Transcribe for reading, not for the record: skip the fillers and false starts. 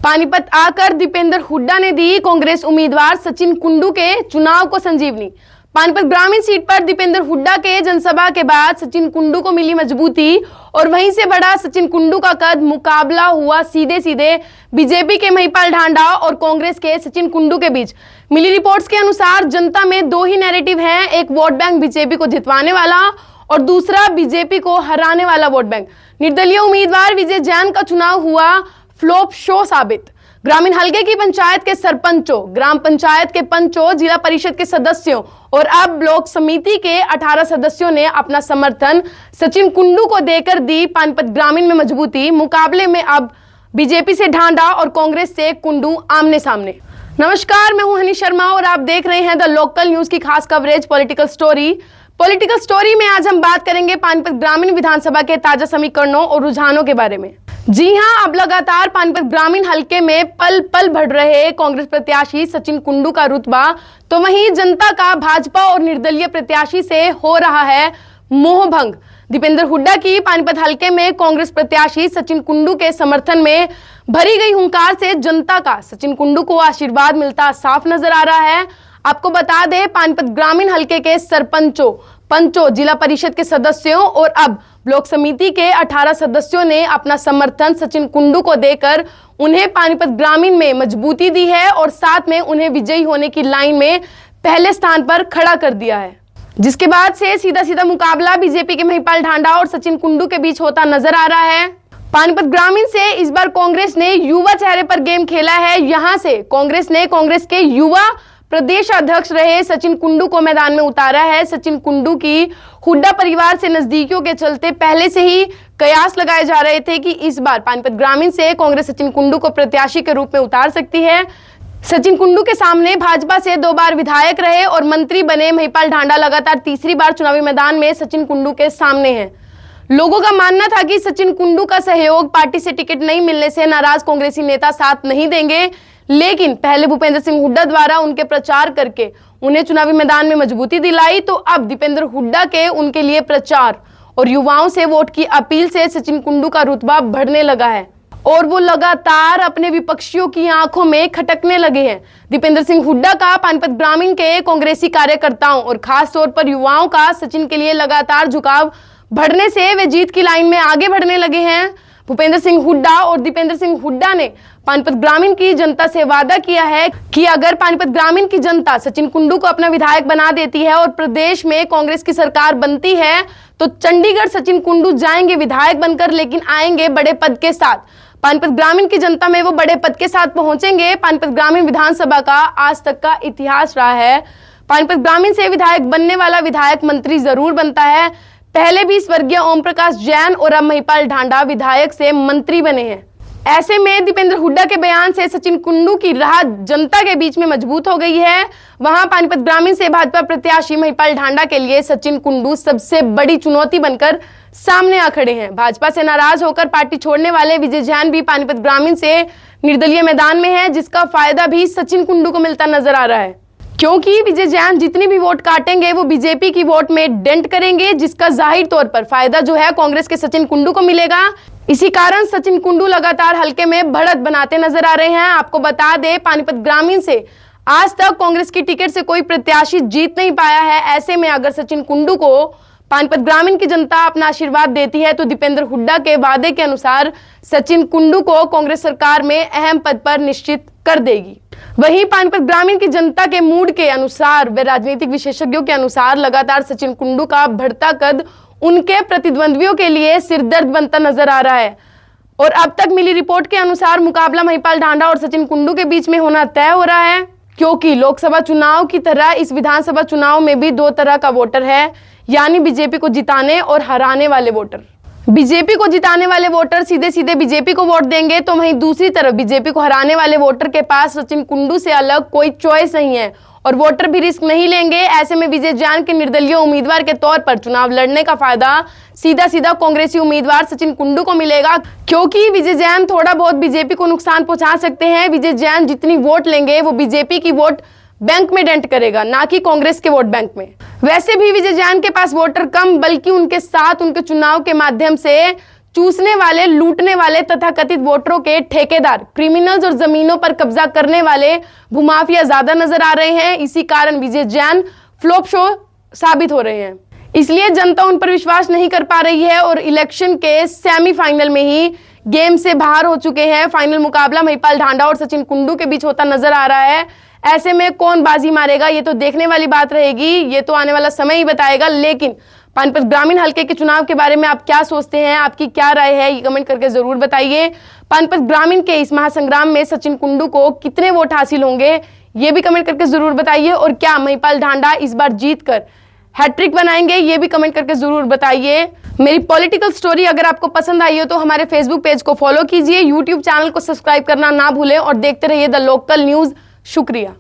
पानीपत आकर दीपेंद्र हुड्डा ने दी कांग्रेस उम्मीदवार सचिन कुंडू के चुनाव को संजीवनी। पानीपत ग्रामीण सीट पर दीपेंद्र हुड्डा के जनसभा के बाद सचिन कुंडू को मिली मजबूती और वहीं से बढ़ा सचिन कुंडू का कद। मुकाबला हुआ सीधे सीधे बीजेपी के महिपाल ढांडा और कांग्रेस के सचिन कुंडू के बीच। मिली रिपोर्ट्स के अनुसार जनता में दो ही नैरेटिव हैं, एक वोट बैंक बीजेपी को जितवाने वाला और दूसरा बीजेपी को हराने वाला वोट बैंक। निर्दलीय उम्मीदवार विजय जैन का चुनाव हुआ फ्लॉप शो साबित। ग्रामीण हलके की पंचायत के सरपंचों, ग्राम पंचायत के पंचों, जिला परिषद के सदस्यों और अब ब्लॉक समिति के 18 सदस्यों ने अपना समर्थन सचिन कुंडू को देकर दी पानीपत ग्रामीण में मजबूती। मुकाबले में अब बीजेपी से ढांडा और कांग्रेस से कुंडू आमने सामने। नमस्कार, मैं हूं हनी शर्मा और आप देख रहे हैं द लोकल न्यूज की खास कवरेज पॉलिटिकल स्टोरी में आज हम बात करेंगे पानीपत ग्रामीण विधानसभा के ताजा समीकरणों और रुझानों के बारे में। जी हां, अब लगातार पानीपत ग्रामीण हलके में पल पल बढ़ रहे कांग्रेस प्रत्याशी सचिन कुंडू का रुतबा, तो वहीं जनता का भाजपा और निर्दलीय प्रत्याशी से हो रहा है मोहभंग। दीपेंद्र हुड्डा की पानीपत हलके में कांग्रेस प्रत्याशी सचिन कुंडू के समर्थन में भरी गई हुंकार से जनता का सचिन कुंडू को आशीर्वाद मिलता साफ नजर आ रहा है। आपको बता दें, पानीपत ग्रामीण हलके के सरपंचों, पंचों, जिला परिषद के सदस्यों और अब ब्लॉक समिति के 18 सदस्यों ने अपना समर्थन सचिन कुंडू को देकर उन्हें पानीपत ग्रामीण में मजबूती दी है और साथ में उन्हें विजयी होने की लाइन में पहले स्थान पर खड़ा कर दिया है, जिसके बाद से सीधा सीधा मुकाबला बीजेपी के महिपाल ढांडा और सचिन कुंडू के बीच होता नजर आ रहा है। पानीपत ग्रामीण से इस बार कांग्रेस ने युवा चेहरे पर गेम खेला है। यहां से कांग्रेस ने कांग्रेस के युवा प्रदेश अध्यक्ष रहे सचिन कुंडू को मैदान में उतारा है। सचिन कुंडू की हुड्डा परिवार से नजदीकियों के चलते पहले से ही कयास लगाए जा रहे थे कि इस बार पानीपत ग्रामीण से कांग्रेस सचिन कुंडू को प्रत्याशी के रूप में उतार सकती है। सचिन कुंडू के सामने भाजपा से 2 बार विधायक रहे और मंत्री बने महिपाल ढांडा लगातार तीसरी बार चुनावी मैदान में सचिन कुंडू के सामने हैं। लोगों का मानना था कि सचिन कुंडू का सहयोग, पार्टी से टिकट नहीं मिलने से नाराज कांग्रेसी नेता साथ नहीं देंगे, लेकिन पहले भूपेंद्र सिंह हुड्डा द्वारा उनके प्रचार करके उन्हें चुनावी मैदान में मजबूती दिलाई, तो अब दीपेंद्र हुड्डा के उनके लिए प्रचार और युवाओं से वोट की अपील से सचिन कुंडू का रुतबा बढ़ने लगा है और वो लगातार अपने विपक्षियों की आंखों में खटकने लगे हैं। दीपेंद्र सिंह हुड्डा का पानीपत ग्रामीण के कांग्रेसी कार्यकर्ताओं और खास तौर पर युवाओं का सचिन के लिए लगातार झुकाव बढ़ने से वे जीत की लाइन में आगे बढ़ने लगे हैं। भूपेंद्र सिंह हुड्डा और दीपेंद्र सिंह हुड्डा ने पानीपत ग्रामीण की जनता से वादा किया है कि अगर पानीपत ग्रामीण की जनता सचिन कुंडू को अपना विधायक बना देती है और प्रदेश में कांग्रेस की सरकार बनती है तो चंडीगढ़ सचिन कुंडू जाएंगे विधायक बनकर, लेकिन आएंगे बड़े पद के साथ। पानीपत ग्रामीण की जनता में वो बड़े पद के साथ पहुंचेंगे। पानीपत ग्रामीण विधानसभा का आज तक का इतिहास रहा है, पानीपत ग्रामीण से विधायक बनने वाला विधायक मंत्री जरूर बनता है। पहले भी स्वर्गीय ओम प्रकाश जैन और अब महिपाल ढांडा विधायक से मंत्री बने हैं। ऐसे में दीपेंद्र हुड्डा के बयान से सचिन कुंडू की राह जनता के बीच में मजबूत हो गई है। वहां पानीपत ग्रामीण से भाजपा प्रत्याशी महिपाल ढांडा के लिए सचिन कुंडू सबसे बड़ी चुनौती बनकर सामने आ खड़े हैं। भाजपा से नाराज होकर पार्टी छोड़ने वाले विजय जैन भी पानीपत ग्रामीण से निर्दलीय मैदान में है, जिसका फायदा भी सचिन कुंडू को मिलता नजर आ रहा है, क्योंकि विजय जैन जितनी भी वोट काटेंगे वो बीजेपी की वोट में डेंट करेंगे, जिसका जाहिर तौर पर फायदा जो है कांग्रेस के सचिन कुंडू को मिलेगा। इसी कारण सचिन कुंडू लगातार हल्के में बढ़त बनाते नजर आ रहे हैं। आपको बता दें, पानीपत ग्रामीण से आज तक कांग्रेस की टिकट से कोई प्रत्याशी जीत नहीं पाया है। ऐसे में अगर सचिन कुंडू को पानीपत ग्रामीण की जनता अपना आशीर्वाद देती है तो दीपेंद्र हुड्डा के वादे के अनुसार सचिन कुंडू को कांग्रेस सरकार में अहम पद पर निश्चित कर देगी। वहीं पानीपत ग्रामीण की जनता के मूड के अनुसार व राजनीतिक विशेषज्ञों के अनुसार लगातार सचिन कुंडू का बढ़ता कद उनके प्रतिद्वंद्वियों के लिए सिरदर्द बनता नजर आ रहा है और अब तक मिली रिपोर्ट के अनुसार मुकाबला महिपाल ढांडा और सचिन कुंडू के बीच में होना तय हो रहा है, क्योंकि लोकसभा चुनाव की तरह इस विधानसभा चुनाव में भी 2 तरह का वोटर है, यानी बीजेपी को जिताने और हराने वाले वोटर। बीजेपी को जिताने वाले वोटर सीधे सीधे बीजेपी को वोट देंगे, तो वहीं दूसरी तरफ बीजेपी को हराने वाले वोटर के पास सचिन कुंडू से अलग कोई चॉइस नहीं है और वोटर भी रिस्क नहीं लेंगे। ऐसे में विजय जैन के निर्दलीय उम्मीदवार के तौर पर चुनाव लड़ने का फायदा सीधा सीधा कांग्रेसी उम्मीदवार सचिन कुंडू को मिलेगा, क्योंकि विजय जैन थोड़ा बहुत बीजेपी को नुकसान पहुंचा सकते हैं। विजय जैन जितनी वोट लेंगे वो बीजेपी की वोट बैंक में डेंट करेगा, ना कि कांग्रेस के वोट बैंक में। वैसे भी विजय जैन के पास वोटर कम, बल्कि उनके साथ उनके चुनाव के माध्यम से चूसने वाले, लूटने वाले तथाकथित वोटरों के ठेकेदार, क्रिमिनल्स और जमीनों पर कब्जा करने वाले भूमाफिया ज्यादा नजर आ रहे हैं। इसी कारण विजय जैन फ्लॉप शो साबित हो रहे हैं। इसलिए जनता उन पर विश्वास नहीं कर पा रही है और इलेक्शन के सेमीफाइनल में ही गेम से बाहर हो चुके हैं। फाइनल मुकाबला महिपाल ढांडा और सचिन कुंडू के बीच होता नजर आ रहा है। ऐसे में कौन बाजी मारेगा ये तो देखने वाली बात रहेगी, ये तो आने वाला समय ही बताएगा। लेकिन पानीपत ग्रामीण हलके के चुनाव के बारे में आप क्या सोचते हैं, आपकी क्या राय है, ये कमेंट करके जरूर बताइए। पानीपत ग्रामीण के इस महासंग्राम में सचिन कुंडू को कितने वोट हासिल होंगे ये भी कमेंट करके जरूर बताइए। और क्या महिपाल ढांडा इस बार जीतकर हैट्रिक बनाएंगे ये भी कमेंट करके जरूर बताइए। मेरी पॉलिटिकल स्टोरी अगर आपको पसंद आई हो तो हमारे फेसबुक पेज को फॉलो कीजिए, यूट्यूब चैनल को सब्सक्राइब करना ना भूलें और देखते रहिए द लोकल न्यूज। शुक्रिया।